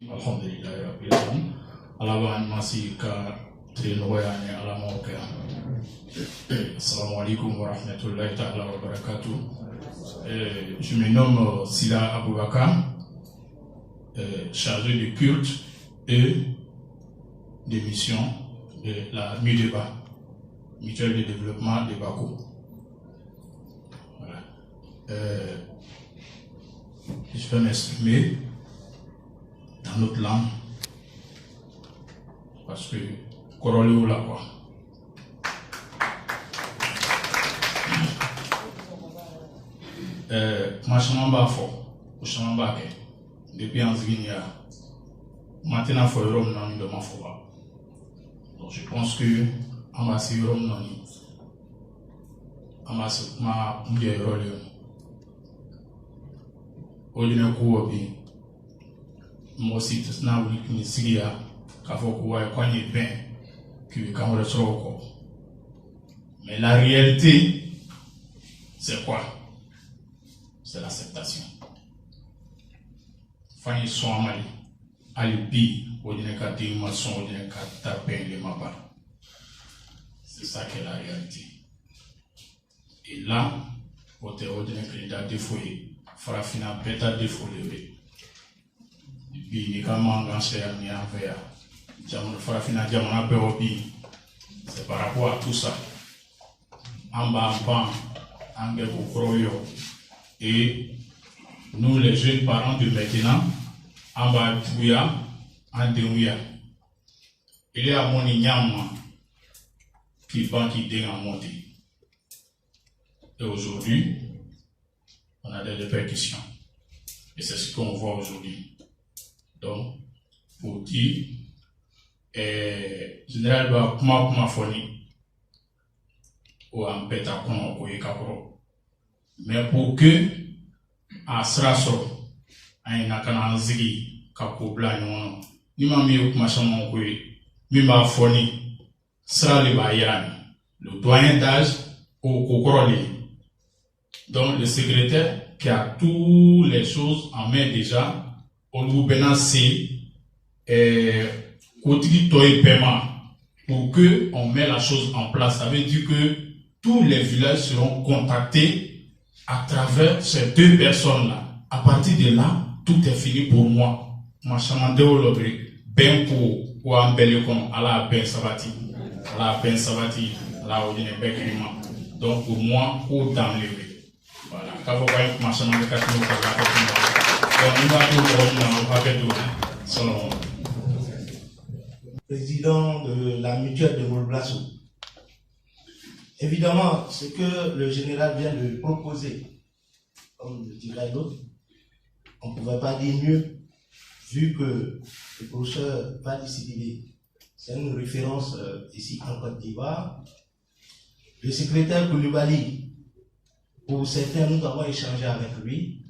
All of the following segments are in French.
Alhamdulillah rabbil alamin. Alaba masih ka trinoya ne alama oka. Assalamu alaikum wa rahmatullahi ta'ala wa barakatuh. Je me nomme Sila Aboubakar, chargé de culte et de mission de la MUDEBA, Mutuelle de développement de Bako. Voilà. Je vais m'exprimer dans notre langue parce que Koroleo là quoi. Machin bas fort, ou chemin bas depuis en Ziguinea, maintenant faut Rome non de ma foi. Donc je pense que on va se Rome non, on va se ma mouiller rôle. Aujourd'hui coup obi, moi aussi tout na oui ni Syria, qu'il faut qu'on quoi ni bien que quand on reste au corps. Mais la réalité, c'est quoi? C'est l'acceptation. Fanny soit Mali, alibi, Odineka Dimason, Odineka Tapin, les Maba. C'est ça qui est la réalité. Et là, Odineka défouillé, Farafina Beta défouillé. Et puis, il y a un manganché à Niavea. Farafina Diamana Péobi. C'est par rapport à tout ça. En bas, en Gabou, et nous, les jeunes parents de maintenant, en bas, en Déouya, il y a mon igname qui dénge en monté. Et aujourd'hui, on a des répercussions. Et c'est ce qu'on voit aujourd'hui. Donc, pour dire, général, comment foni, ou en péta kono ou yekakoro. Mais pour que, à Sraso, à une akanazigi, kakobla, ni mami ou machamon kwe, mima foni, sera le bayan, le doyen d'âge au kokoroli. Donc, le secrétaire qui a toutes les choses en main déjà, on vous bénasser, côté toi paiement, pour que on met la chose en place. Ça veut dire que tous les villages seront contactés à travers ces deux personnes-là. À partir de là, tout est fini pour moi. Ma chamande au lobby, ben pour ou en bellecon, à la ben sabati, à la ben sabati, à la odine bekrima. Donc pour moi, ou dans les rues. Voilà. Quand vous voyez ma chamande de 4 minutes, donc nous allons tout président de la mutuelle de Molblasso. Évidemment, ce que le général vient de proposer, comme le dirait l'autre, on ne pouvait pas dire mieux, vu que le professeur va décider. C'est une référence ici en Côte d'Ivoire. Le secrétaire Koulibaly, pour certains, nous avons échangé avec lui,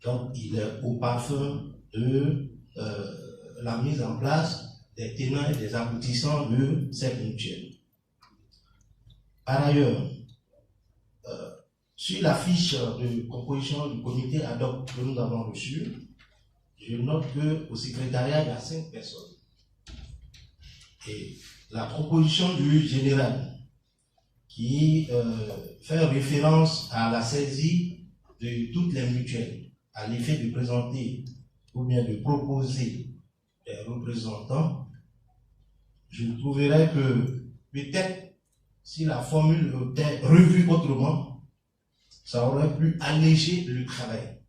donc il est au parfum de la mise en place des tenants et des aboutissants de cette mutuelle. Par ailleurs, sur la fiche de composition du comité ad hoc que nous avons reçu, je note qu'au secrétariat, il y a 5 personnes. Et la proposition du général qui fait référence à la saisie de toutes les mutuelles, à l'effet de présenter ou bien de proposer des représentants, je trouverais que peut-être si la formule était revue autrement, ça aurait pu alléger le travail.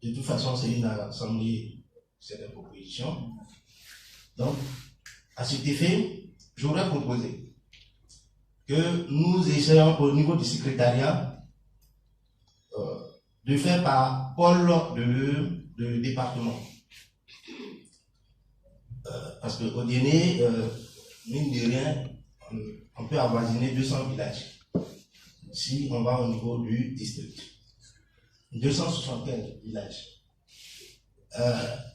De toute façon, c'est une assemblée, c'est des propositions. Donc, à cet effet, j'aurais proposé que nous essayions au niveau du secrétariat de faire par pôle de département. Parce qu'au dîner, mine de rien, on peut avoisiner 200 villages. Si on va au niveau du district. 275 villages.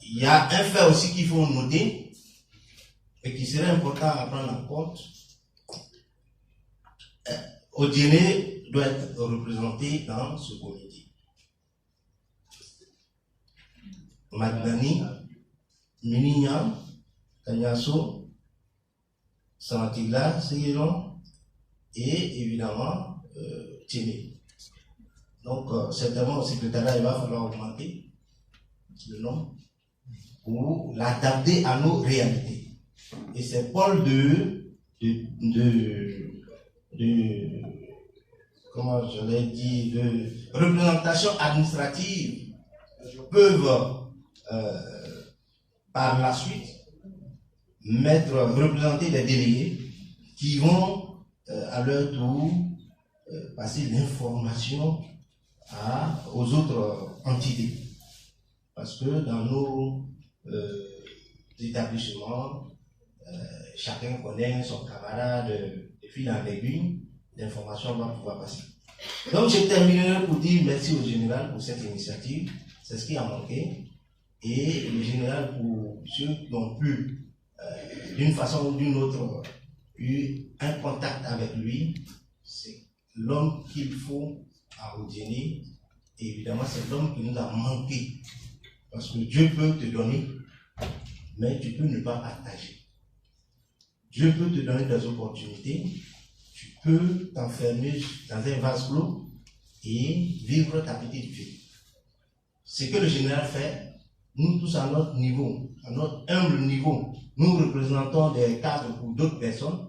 Il y a un fait aussi qu'il faut noter et qui serait important à prendre en compte. Odiéné doit être représenté dans ce comité. Magnani, Minignam, Kanyaso, Santigla, Séguélon et évidemment Tchéné. Donc certainement au secrétariat il va falloir augmenter le nombre pour l'adapter à nos réalités. Et ces pôles comment je l'ai dit, de représentation administrative peuvent par la suite représenter des délégués qui vont à leur tour passer l'information aux autres entités. Parce que dans nos établissements, chacun connaît son camarade de fil en aiguille, l'information va pouvoir passer. Donc je terminerai pour dire merci au général pour cette initiative, c'est ce qui a manqué. Et le général, pour ceux qui ont pu, d'une façon ou d'une autre, eu un contact avec lui, c'est l'homme qu'il faut à Odiéné. Et évidemment, c'est l'homme qui nous a manqué. Parce que Dieu peut te donner, mais tu peux ne pas partager. Dieu peut te donner des opportunités, tu peux t'enfermer dans un vase clos et vivre ta petite vie. Ce que le général fait, nous tous à notre niveau, à notre humble niveau, nous représentons des cadres pour d'autres personnes,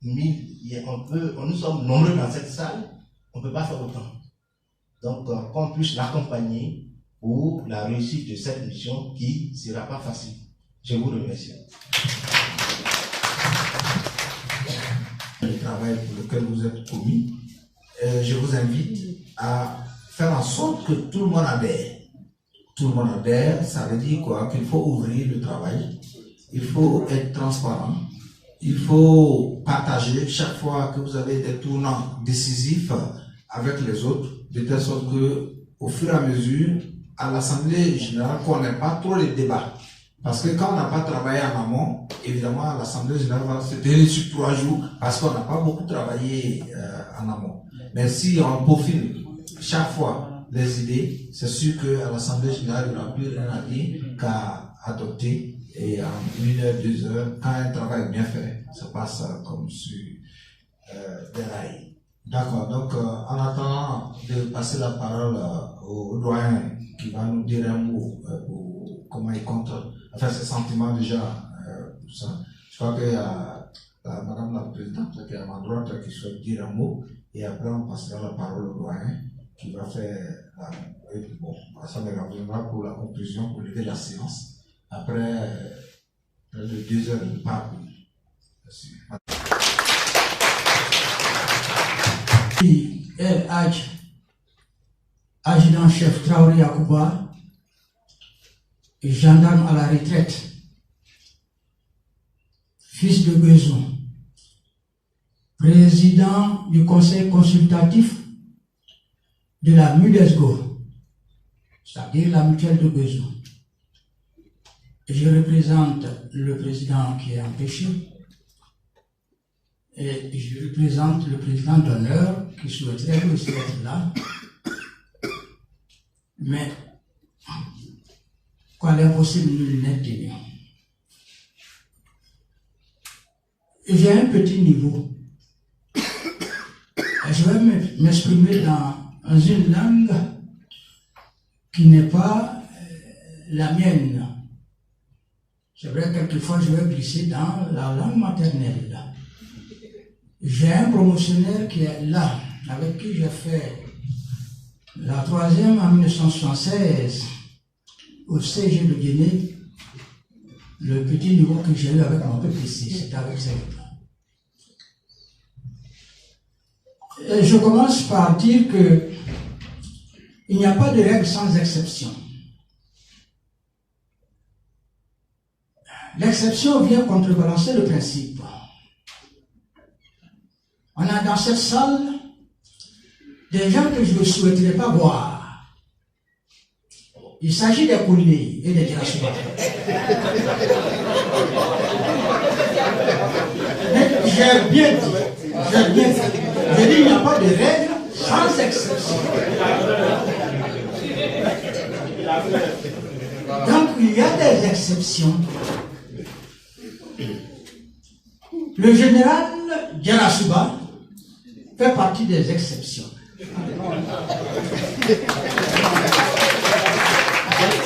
mais nous sommes nombreux dans cette salle, on ne peut pas faire autant. Donc, qu'on puisse l'accompagner pour la réussite de cette mission qui ne sera pas facile. Je vous remercie. Le travail pour lequel vous êtes commis, je vous invite à faire en sorte que tout le monde adhère. Tout le monde adhère, ça veut dire quoi? Qu'il faut ouvrir le travail, il faut être transparent, il faut partager chaque fois que vous avez des tournants décisifs avec les autres, de telle sorte que, au fur et à mesure, à l'Assemblée générale, qu'on n'ait pas trop les débats. Parce que quand on n'a pas travaillé en amont, évidemment, l'Assemblée générale va se tenir sur 3 jours parce qu'on n'a pas beaucoup travaillé en amont. Mais si on peaufine chaque fois les idées, c'est sûr qu'à l'Assemblée générale, il n'y aura plus rien à dire qu'à adopter. Et en 1 heure, 2 heures, quand un travail bien fait, ça passe comme sur des rails. D'accord, donc en attendant de passer la parole au doyen qui va nous dire un mot pour comment il compte faire ses sentiments déjà, tout ça. Je crois qu'il y a Madame la Présidente qui est à ma droite qui souhaite dire un mot et après on passera la parole au doyen qui va faire ça me reviendra pour la conclusion, pour lever la séance. Après près de 2 heures de parcours. Merci. Adjudant-chef Traoré Yacouba, gendarme à la retraite, fils de Beson, président du conseil consultatif de la MUDESGO, c'est-à-dire la mutuelle de Beson. Je représente le président qui est empêché et je représente le président d'honneur qui souhaiterait aussi être là. Mais, quoi l'impossible nous n'est tenu. J'ai un petit niveau. Je vais m'exprimer dans une langue qui n'est pas la mienne. C'est vrai, quelquefois, je vais glisser dans la langue maternelle. J'ai un promotionnaire qui est là, avec qui j'ai fait la 3e en 1976 au CG de Guinée. Le petit niveau que j'ai eu avec mon PPC, c'est avec ça. Et je commence par dire que il n'y a pas de règle sans exception. L'exception vient contrebalancer le principe. On a dans cette salle des gens que je ne souhaiterais pas voir. Il s'agit des Koulé et des diasporas. Mais j'ai bien dit, il n'y a pas de règle sans exception. Donc, il y a des exceptions. Le général Djarasuba fait partie des exceptions.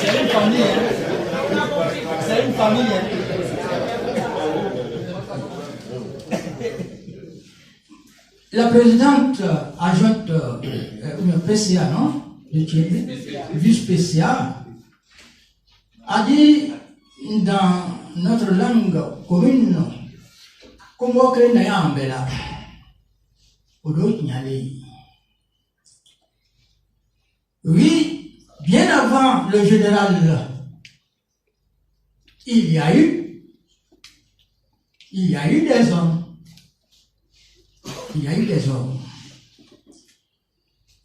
C'est une famille. C'est une famille. La présidente adjointe PCA, non? Vice-PCA, a dit dans notre langue commune, comme on crée Nayambela, oui, bien avant le général, il y a eu des hommes. Il y a eu des hommes.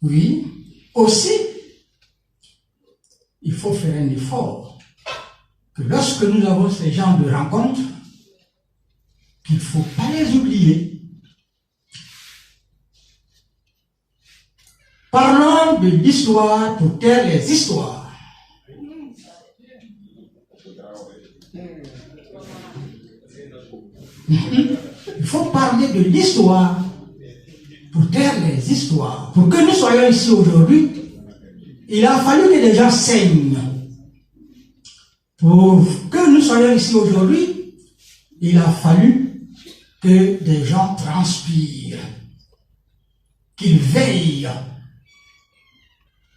Oui, aussi, il faut faire un effort. Que lorsque nous avons ces genres de rencontres, qu'il ne faut pas les oublier. Parlons de l'histoire pour taire les histoires. Il faut parler de l'histoire pour taire les histoires. Pour que nous soyons ici aujourd'hui, il a fallu que les gens saignent. Pour que nous soyons ici aujourd'hui, il a fallu que des gens transpirent, qu'ils veillent.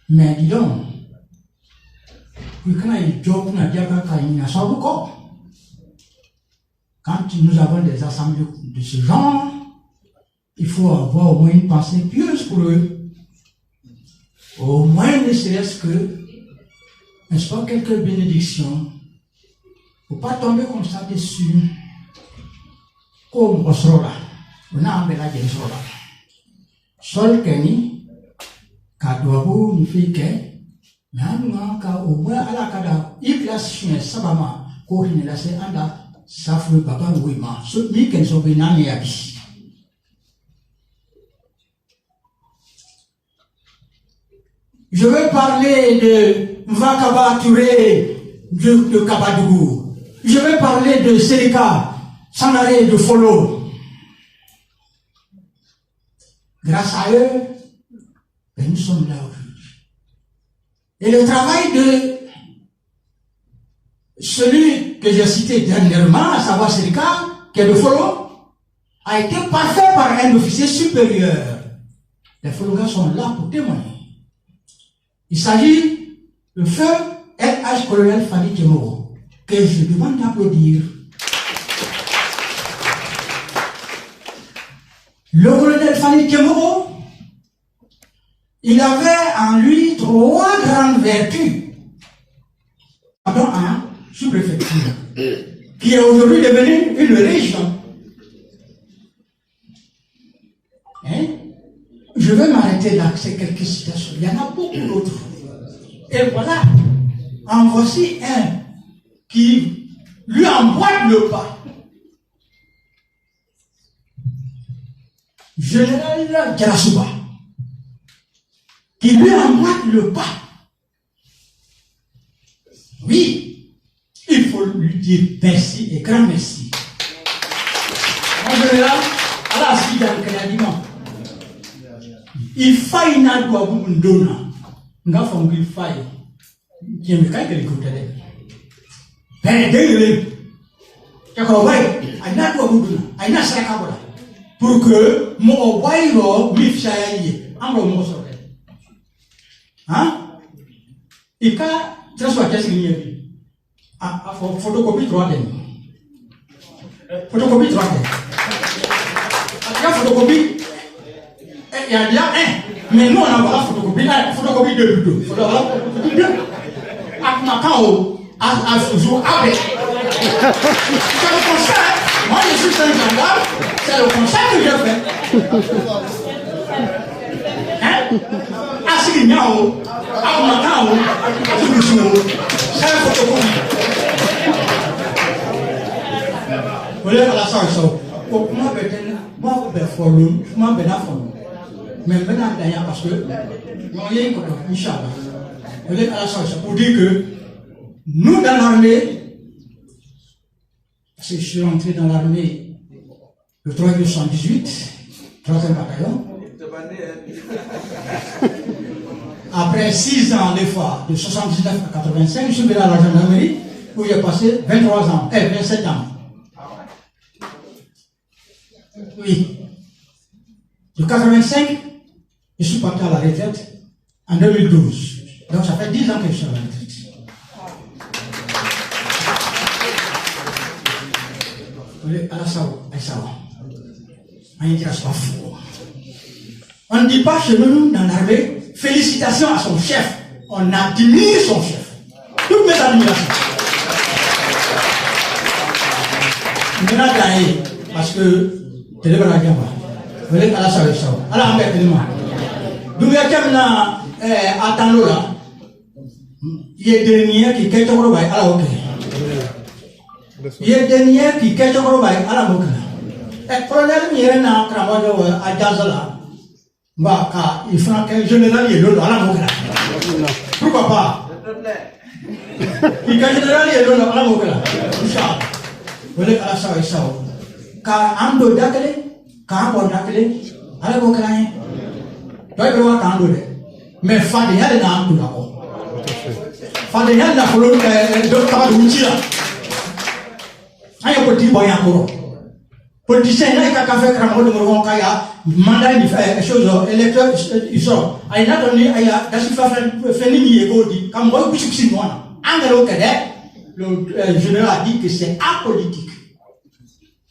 Mais dis donc, quand nous avons des assemblées de ce genre, il faut avoir au moins une pensée pieuse pour eux. Au moins, ne serait-ce que, n'est-ce pas, quelques bénédictions. Il ne faut pas tomber comme ça dessus. Comme Osrola. On a un bel agent Osrola. Sol Kenny, Kadouabou, Nifike, Nanaka, au moins à la Kada, il classe Sabama, Kohine, la Anda, Safre Papa Wima, ce Miken Sobinan et Abi. Je veux parler de Mvakaba Touré de Kabadougou. Je veux parler de Selika Sanare de Folo. Grâce à eux, nous sommes là aujourd'hui. Et le travail de celui que j'ai cité dernièrement, à savoir Selika, qui est de Folo, a été parfait par un officier supérieur. Les Fologas sont là pour témoigner. Il s'agit du feu LH colonel Fanny Kemoro, que je demande d'applaudir. Le colonel Fanny Kemoro, il avait en lui 3 grandes vertus. Pardon, un sous-préfecture, qui est aujourd'hui devenue une région. Hein? Je vais m'arrêter là, c'est quelques citations. Il y en a beaucoup d'autres. Et voilà, en voici un qui lui emboîte le pas. Général Djarasuba, qui lui emboîte le pas. Oui, il faut lui dire merci et grand merci. En général, à la suite d'un canadiment, il faille n'a pas beaucoup de dons. Nga font qu'il faille. Qui me caille que les côtés. Ben, désolé. Tu comprends? Il n'a pas beaucoup de dons. Il n'a pas beaucoup de dons. Pour que mon waïro m'ifchaye en le mot sur elle. Hein? Et quand ça soit qu'est-ce qu'il y a? Ah, photocopie 3D. Photocopie 3D. Il y a photocopie. Il y a bien un. Mais nous, on a la photocopie. Photocopie 2. Photocopie 2. Akmakao, Asuzou, Abe. C'est le concert. Moi, je suis un gendarme. C'est le concert que j'ai fait. Hein? Asignao, Akmakao, Asuzou. C'est la photocopie. Vous voulez faire la chanson? Moi, je vais faire moi, je vais faire mais maintenant, parce que, Inch'Allah, vous êtes à la chanson pour dire que Nous, dans l'armée, parce que je suis entré dans l'armée le 3 juillet 78, 3e bataillon. Après 6 ans d'efforts, de 79 à 85, je suis venu à la gendarmerie où j'ai passé 23 ans, 27 ans. Oui. De 85, je suis parti à la retraite en 2012. Donc ça fait 10 ans que je suis à la retraite. On ne dit pas chez nous dans l'armée, félicitations à son chef. On admire son chef. Toutes mes admirations. Maintenant, parce que vous voulez qu'à ça. Alors, nous attendons là. Il y a des derniers qui quittent le bail. Alors, ok. Il y a des derniers qui quittent le bail. Alors, ok. Et colonel, il y a un cramois à Jazala. Il faut que le général y ait l'eau. Alors, ok. Pourquoi pas? Il y a un général y ait l'eau. Alors, ok. Vous voulez qu'à ça. Car un peu d'accueil. Quand on a clé, allez vous craindre. Mais Fadéa est dans tout d'abord. Fadéa n'a pas le de Kabadoutira. Aïe, petit boy encore. Politicien, il n'a qu'à faire cramer de mon kaya, mandat, il fait chose, électeur, il sort. Aïe, n'a donné, aïe, d'assifa fait ni égodi, comme moi, je suis moi. Angelo Cadet, le général a dit que c'est apolitique.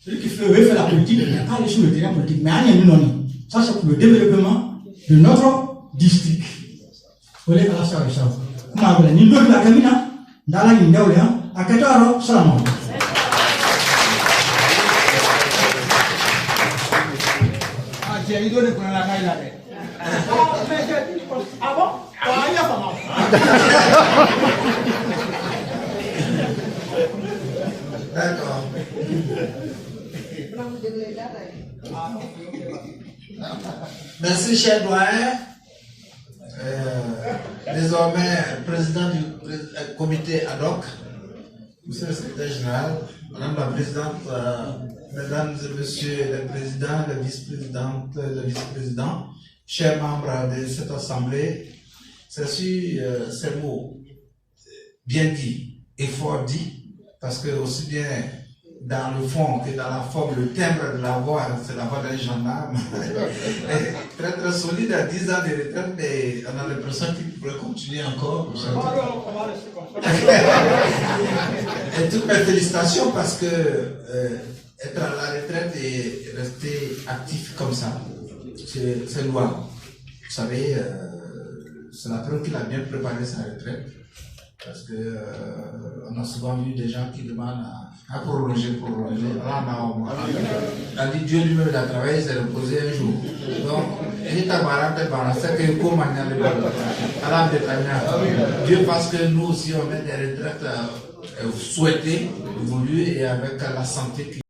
Celui qui veut faire la politique, il n'a pas aller sur le terrain politique, mais ça c'est pour le développement de notre district. Vous voulez que ça soit ça? Comment vous voulez? Nous la camina, dans la ligne d'Orléans, à 14h, seulement. Ah, j'ai eu donné pour la caille là. Ah bon? Ah, il y a pas mal. D'accord. Merci, cher doyen. Désormais, président du comité ad hoc, monsieur le secrétaire général, madame la présidente, mesdames et messieurs les présidents, les vice-présidentes, les vice-présidents, chers membres de cette assemblée, c'est sur ces mots bien dits et fort dits, parce que aussi bien dans le fond que dans la forme, le timbre de la voix, c'est la voix d'un gendarme. Très très solide à 10 ans de retraite, mais on a l'impression qu'il pourrait continuer encore. Et toutes mes félicitations parce que être à la retraite et rester actif comme ça, c'est loin. Vous savez, c'est la preuve qu'il a bien préparé sa retraite. Parce que on a souvent vu des gens qui demandent à prolonger. Là, on a dit Dieu lui-même il a travaillé, il s'est reposé un jour. Donc, Dieu parce que nous aussi on met des retraites souhaitées, voulues et avec la santé qui